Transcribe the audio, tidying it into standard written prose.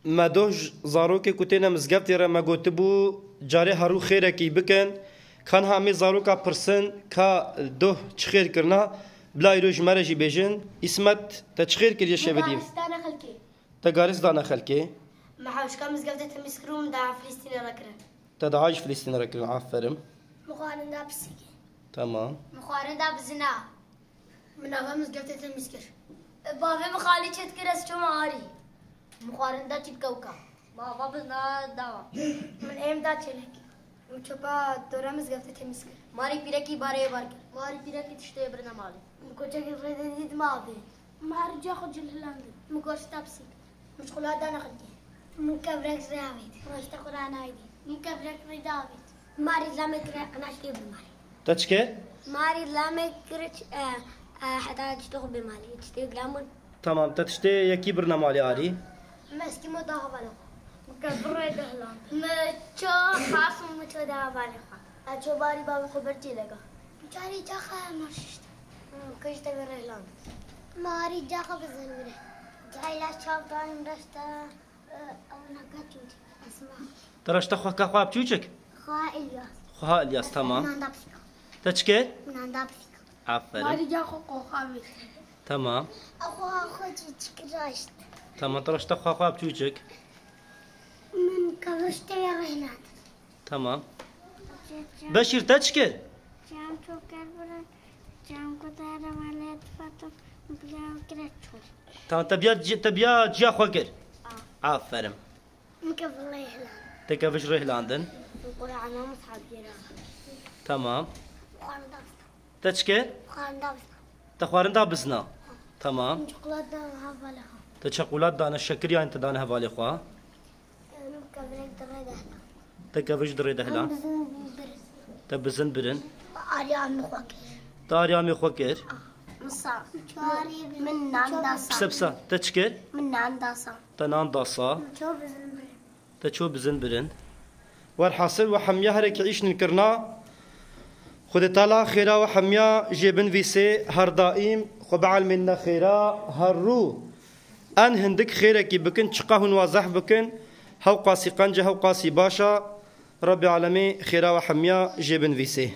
ما دوج زاروكي كوتينا مزقفتي رما قوتبو جاري هارو خيركي بكن كان هامي زاروكا برسن كا دوه تشخير كرنا بلا يروج مرجي بيجن اسمت تشخير كريا شبديم دانا خلكي تقارس دانا خلكي ما حاوش كان مزقفتي تمسكروم دا فلسطين ركرن تدعاج فلسطين ركن عفرم مقارن دا بسيكي تمام مقارن دا بزنا من أغا مزقفتي تمسكر بابا مخالي تشتكرس شو ماري مقارن دا تشتكوكا بابا بزنا دا من ايم دا تشلك وشبا دورا مزقفتي تمسكر ماري بيركي باري بارك ماري بيركي تشتي برنا مالي مكوشك الريدة دي دماغي ماري جاخد جلهلاند مكوش تابسي مش خلا دانا خدي مكبرك زاويد مش قرآن هايدي مكبرك رداويد ماري لامك رقناش لي بمالي تشكي ماري لامك رش حتى تشتغل بمالي تشتغل لامون تمام تشتي يكي برنامالي عاري مسكي مضاها بالو مكبر دهلان مچو خاص مچو ده بالو اچو باري بابا خبرتي لگا جاري جاخا مرشت كشت غرهلان ماري جاخا بزنبره جاي لا شاب دايم رشتا انا قاچوت اسمع ترشت خو كخواب تشوچك خا الياس خو الياس تمام من دابسك تشكي من دابسك عفرم ماري جاخا قوخامي تمام اخو تشكراشت تمام ترشت خو خواب تشوچك من كبشت يا رهنات تمام بشير تشكي جام شوكر برا جام كتارا مالت فاتو بجام كرتشو تمام تبيا جيا خوكر عفرم مكفر رهلان تكفش رهلاندن نقول أنا مصحاب جيران تمام خان دابس تشكي خان دابس تخوارن دابزنا تمام شوكولات هفالها تشقولات دانا الشكريا انت دانا هفالي خوا مكفرك دري دهلا تكفش دري دهلا بزن برد تبزن برن أريان خوكر تاريامي خوكر مصا من نان داسا بسبسا تشكي من نان داسا تنان داسا شو بزن برد تشو بزن برن والحاصل وحميا هرك عيش نكرنا خد طالع خيرا وحميا جيبن فيسي هر دائم خبعل منا خيرا هرو ان هندك خيرك بكن شقاهن واضح بكن هو قاسي قنجة هو قاسي باشا ربي عالمي خيرا وحميا جيبن فيسي